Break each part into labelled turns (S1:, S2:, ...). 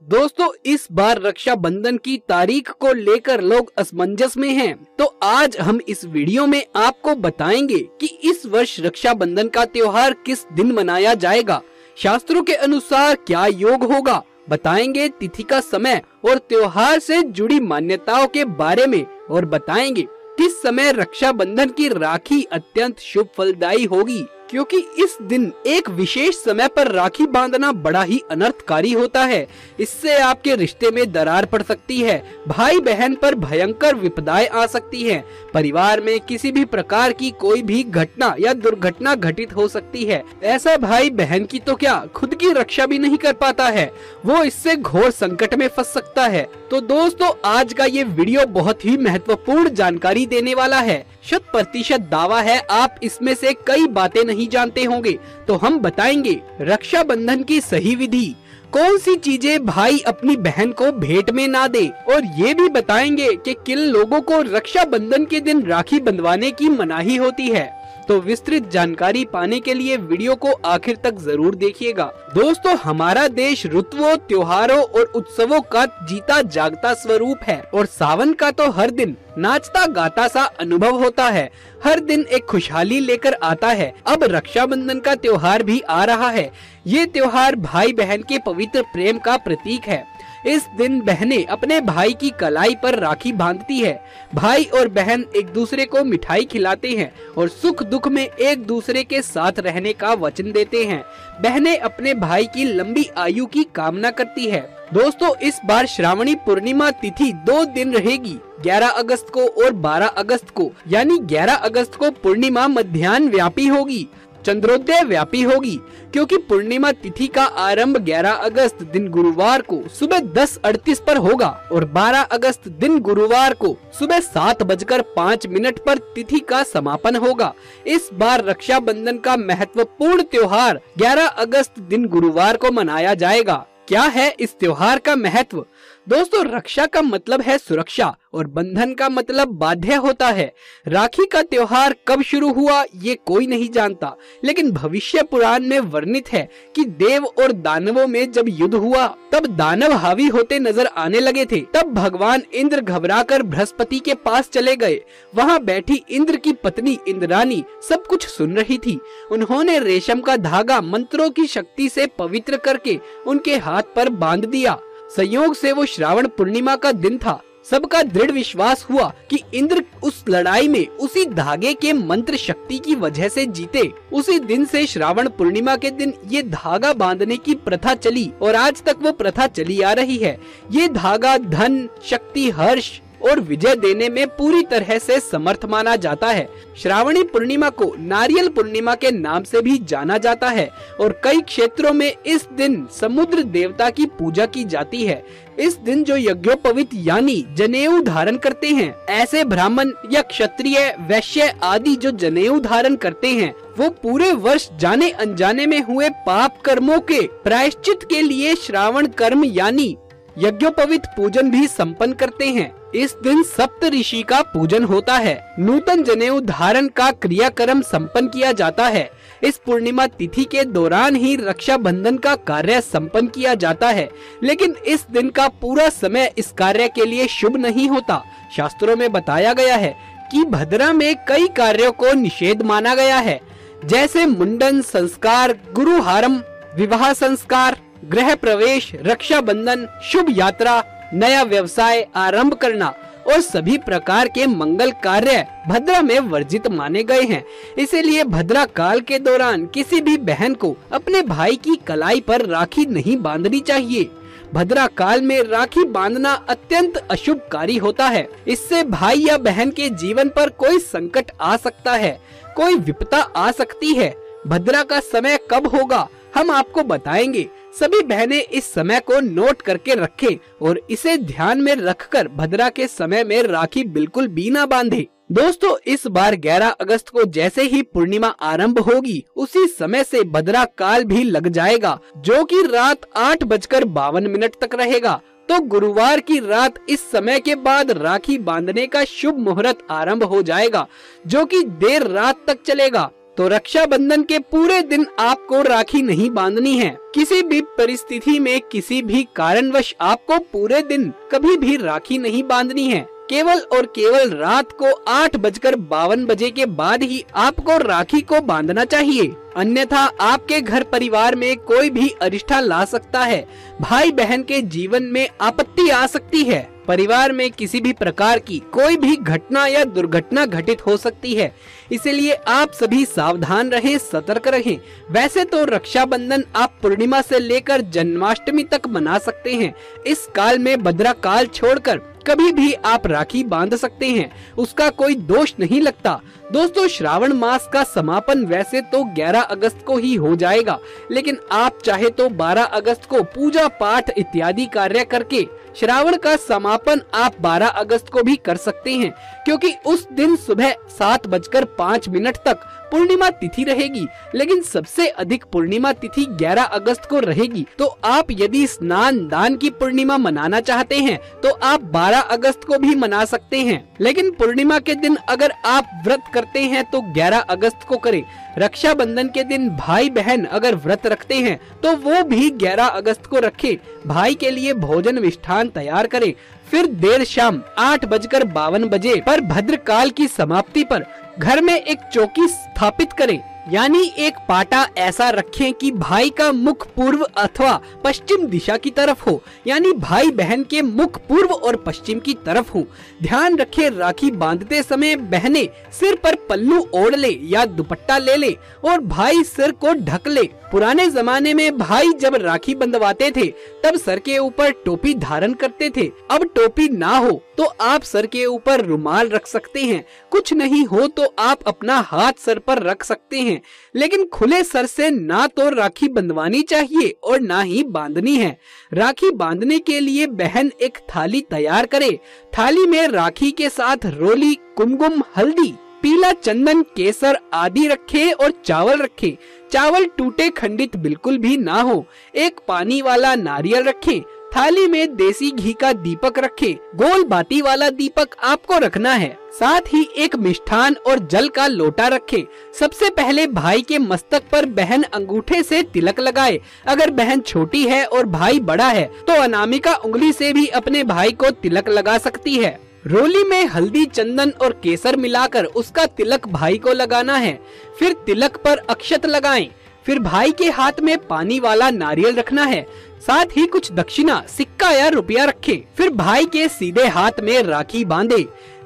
S1: दोस्तों इस बार रक्षाबंधन की तारीख को लेकर लोग असमंजस में हैं। तो आज हम इस वीडियो में आपको बताएंगे कि इस वर्ष रक्षाबंधन का त्योहार किस दिन मनाया जाएगा, शास्त्रों के अनुसार क्या योग होगा, बताएंगे तिथि का समय और त्योहार से जुड़ी मान्यताओं के बारे में, और बताएंगे किस समय रक्षाबंधन की राखी अत्यंत शुभ फलदायी होगी, क्योंकि इस दिन एक विशेष समय पर राखी बांधना बड़ा ही अनर्थकारी होता है। इससे आपके रिश्ते में दरार पड़ सकती है, भाई बहन पर भयंकर विपदाएं आ सकती हैं, परिवार में किसी भी प्रकार की कोई भी घटना या दुर्घटना घटित हो सकती है। ऐसा भाई बहन की तो क्या खुद की रक्षा भी नहीं कर पाता है, वो इससे घोर संकट में फंस सकता है। तो दोस्तों आज का ये वीडियो बहुत ही महत्वपूर्ण जानकारी देने वाला है। 100% दावा है आप इसमें से कई बातें नहीं जानते होंगे, तो हम बताएंगे रक्षाबंधन की सही विधि, कौन सी चीजें भाई अपनी बहन को भेंट में ना दे, और ये भी बताएंगे कि किन लोगों को रक्षाबंधन के दिन राखी बंधवाने की मनाही होती है। तो विस्तृत जानकारी पाने के लिए वीडियो को आखिर तक जरूर देखिएगा। दोस्तों हमारा देश ऋतुओं, त्योहारों और उत्सवों का जीता जागता स्वरूप है, और सावन का तो हर दिन नाचता गाता सा अनुभव होता है, हर दिन एक खुशहाली लेकर आता है। अब रक्षाबंधन का त्योहार भी आ रहा है। ये त्योहार भाई बहन के पवित्र प्रेम का प्रतीक है। इस दिन बहनें अपने भाई की कलाई पर राखी बांधती है। भाई और बहन एक दूसरे को मिठाई खिलाते हैं और सुख दुख में एक दूसरे के साथ रहने का वचन देते हैं। बहनें अपने भाई की लंबी आयु की कामना करती है। दोस्तों इस बार श्रावणी पूर्णिमा तिथि 2 दिन रहेगी, 11 अगस्त को और 12 अगस्त को। यानी 11 अगस्त को पूर्णिमा मध्याह्न व्यापी होगी, चंद्रोदय व्यापी होगी, क्योंकि पूर्णिमा तिथि का आरंभ 11 अगस्त दिन गुरुवार को सुबह 10:38 पर होगा और 12 अगस्त दिन गुरुवार को सुबह 7:05 पर तिथि का समापन होगा। इस बार रक्षाबंधन का महत्वपूर्ण त्योहार 11 अगस्त दिन गुरुवार को मनाया जाएगा। क्या है इस त्योहार का महत्व? दोस्तों रक्षा का मतलब है सुरक्षा और बंधन का मतलब बाध्य होता है। राखी का त्योहार कब शुरू हुआ ये कोई नहीं जानता, लेकिन भविष्य पुराण में वर्णित है कि देव और दानवों में जब युद्ध हुआ तब दानव हावी होते नजर आने लगे थे। तब भगवान इंद्र घबराकर बृहस्पति के पास चले गए। वहाँ बैठी इंद्र की पत्नी इंद्राणी सब कुछ सुन रही थी। उन्होंने रेशम का धागा मंत्रों की शक्ति से पवित्र करके उनके हाथ पर बांध दिया। संयोग से वो श्रावण पूर्णिमा का दिन था। सबका दृढ़ विश्वास हुआ कि इंद्र उस लड़ाई में उसी धागे के मंत्र शक्ति की वजह से जीते। उसी दिन से श्रावण पूर्णिमा के दिन ये धागा बांधने की प्रथा चली और आज तक वो प्रथा चली आ रही है। ये धागा धन, शक्ति, हर्ष और विजय देने में पूरी तरह से समर्थ माना जाता है। श्रावणी पूर्णिमा को नारियल पूर्णिमा के नाम से भी जाना जाता है और कई क्षेत्रों में इस दिन समुद्र देवता की पूजा की जाती है। इस दिन जो यज्ञोपवीत यानी जनेऊ धारण करते हैं, ऐसे ब्राह्मण या क्षत्रिय, वैश्य आदि जो जनेऊ धारण करते हैं, वो पूरे वर्ष जाने अनजाने में हुए पाप कर्मों के प्रायश्चित के लिए श्रावण कर्म यानी यज्ञोपवीत पूजन भी संपन्न करते हैं। इस दिन सप्त ऋषि का पूजन होता है। नूतन जनेऊ धारण का क्रियाक्रम संपन्न किया जाता है। इस पूर्णिमा तिथि के दौरान ही रक्षाबंधन का कार्य संपन्न किया जाता है, लेकिन इस दिन का पूरा समय इस कार्य के लिए शुभ नहीं होता। शास्त्रों में बताया गया है कि भद्रा में कई कार्यों को निषेध माना गया है, जैसे मुंडन संस्कार, गुरुहारम, विवाह संस्कार, गृह प्रवेश, रक्षाबंधन, शुभ यात्रा, नया व्यवसाय आरंभ करना और सभी प्रकार के मंगल कार्य भद्रा में वर्जित माने गए हैं। इसीलिए भद्रा काल के दौरान किसी भी बहन को अपने भाई की कलाई पर राखी नहीं बांधनी चाहिए। भद्रा काल में राखी बांधना अत्यंत अशुभकारी होता है। इससे भाई या बहन के जीवन पर कोई संकट आ सकता है, कोई विपदा आ सकती है। भद्रा का समय कब होगा हम आपको बताएंगे। सभी बहनें इस समय को नोट करके रखें और इसे ध्यान में रखकर भद्रा के समय में राखी बिल्कुल भी ना बांधे। दोस्तों इस बार 11 अगस्त को जैसे ही पूर्णिमा आरंभ होगी उसी समय से भद्रा काल भी लग जाएगा, जो कि रात 8:52 तक रहेगा। तो गुरुवार की रात इस समय के बाद राखी बांधने का शुभ मुहूर्त आरंभ हो जाएगा, जो कि देर रात तक चलेगा। तो रक्षाबंधन के पूरे दिन आपको राखी नहीं बांधनी है। किसी भी परिस्थिति में किसी भी कारणवश आपको पूरे दिन कभी भी राखी नहीं बांधनी है। केवल और केवल रात को 8:52 के बाद ही आपको राखी को बांधना चाहिए, अन्यथा आपके घर परिवार में कोई भी अरिष्टा ला सकता है। भाई बहन के जीवन में आपत्ति आ सकती है। परिवार में किसी भी प्रकार की कोई भी घटना या दुर्घटना घटित हो सकती है, इसलिए आप सभी सावधान रहें, सतर्क रहें। वैसे तो रक्षाबंधन आप पूर्णिमा से लेकर जन्माष्टमी तक मना सकते हैं। इस काल में भद्रा काल छोड़कर कभी भी आप राखी बांध सकते हैं, उसका कोई दोष नहीं लगता। दोस्तों, श्रावण मास का समापन वैसे तो 11 अगस्त को ही हो जाएगा, लेकिन आप चाहे तो 12 अगस्त को पूजा पाठ इत्यादि कार्य करके श्रावण का समापन आप 12 अगस्त को भी कर सकते हैं, क्योंकि उस दिन सुबह 7:05 तक पूर्णिमा तिथि रहेगी। लेकिन सबसे अधिक पूर्णिमा तिथि 11 अगस्त को रहेगी। तो आप यदि स्नान दान की पूर्णिमा मनाना चाहते हैं तो आप 12 अगस्त को भी मना सकते हैं, लेकिन पूर्णिमा के दिन अगर आप व्रत करते हैं तो 11 अगस्त को करें। रक्षाबंधन के दिन भाई बहन अगर व्रत रखते हैं तो वो भी 11 अगस्त को रखें। भाई के लिए भोजन मिष्ठान तैयार करें, फिर देर शाम 8:52 पर भद्रकाल की समाप्ति पर घर में एक चौकी स्थापित करें, यानी एक पाटा ऐसा रखें कि भाई का मुख पूर्व अथवा पश्चिम दिशा की तरफ हो, यानी भाई बहन के मुख पूर्व और पश्चिम की तरफ हो। ध्यान रखें, राखी बांधते समय बहनें सिर पर पल्लू ओढ़ ले या दुपट्टा ले ले और भाई सिर को ढक ले। पुराने जमाने में भाई जब राखी बंधवाते थे तब सर के ऊपर टोपी धारण करते थे। अब टोपी ना हो तो आप सर के ऊपर रुमाल रख सकते हैं, कुछ नहीं हो तो आप अपना हाथ सर पर रख सकते हैं, लेकिन खुले सर से ना तो राखी बंधवानी चाहिए और ना ही बांधनी है। राखी बांधने के लिए बहन एक थाली तैयार करे। थाली में राखी के साथ रोली, कुमकुम, हल्दी, पीला चंदन, केसर आदि रखे और चावल रखे। चावल टूटे खंडित बिल्कुल भी ना हो। एक पानी वाला नारियल रखें। थाली में देसी घी का दीपक रखें। गोल बाती वाला दीपक आपको रखना है। साथ ही एक मिष्ठान और जल का लोटा रखें। सबसे पहले भाई के मस्तक पर बहन अंगूठे से तिलक लगाए। अगर बहन छोटी है और भाई बड़ा है तो अनामिका उंगली से भी अपने भाई को तिलक लगा सकती है। रोली में हल्दी, चंदन और केसर मिलाकर उसका तिलक भाई को लगाना है। फिर तिलक पर अक्षत लगाएं। फिर भाई के हाथ में पानी वाला नारियल रखना है। साथ ही कुछ दक्षिणा, सिक्का या रुपया रखें। फिर भाई के सीधे हाथ में राखी बांधे।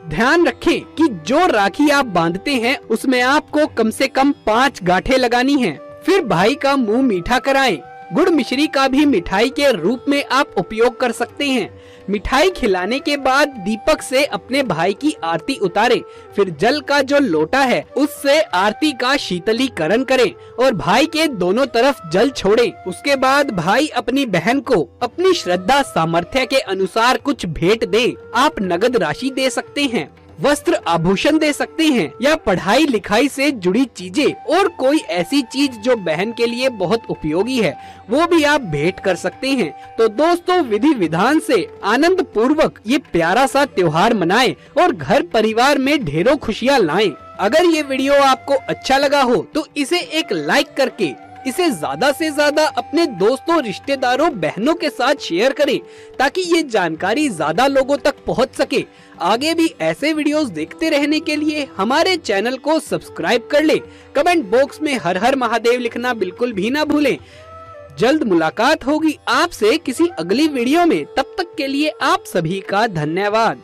S1: ध्यान रखें कि जो राखी आप बांधते हैं उसमें आपको कम से कम 5 गांठें लगानी हैं। फिर भाई का मुंह मीठा कराएं। गुड़ मिश्री का भी मिठाई के रूप में आप उपयोग कर सकते हैं। मिठाई खिलाने के बाद दीपक से अपने भाई की आरती उतारे। फिर जल का जो लोटा है उससे आरती का शीतलीकरण करें और भाई के दोनों तरफ जल छोड़े। उसके बाद भाई अपनी बहन को अपनी श्रद्धा सामर्थ्य के अनुसार कुछ भेंट दे। आप नगद राशि दे सकते हैं, वस्त्र आभूषण दे सकते हैं या पढ़ाई लिखाई से जुड़ी चीजें और कोई ऐसी चीज जो बहन के लिए बहुत उपयोगी है वो भी आप भेंट कर सकते हैं। तो दोस्तों, विधि विधान से आनंद पूर्वक ये प्यारा सा त्योहार मनाएं और घर परिवार में ढेरों खुशियाँ लाएं। अगर ये वीडियो आपको अच्छा लगा हो तो इसे एक लाइक करके इसे ज्यादा से ज्यादा अपने दोस्तों, रिश्तेदारों, बहनों के साथ शेयर करें ताकि ये जानकारी ज्यादा लोगों तक पहुंच सके। आगे भी ऐसे वीडियोस देखते रहने के लिए हमारे चैनल को सब्सक्राइब कर ले। कमेंट बॉक्स में हर हर महादेव लिखना बिल्कुल भी ना भूलें। जल्द मुलाकात होगी आपसे किसी अगली वीडियो में। तब तक के लिए आप सभी का धन्यवाद।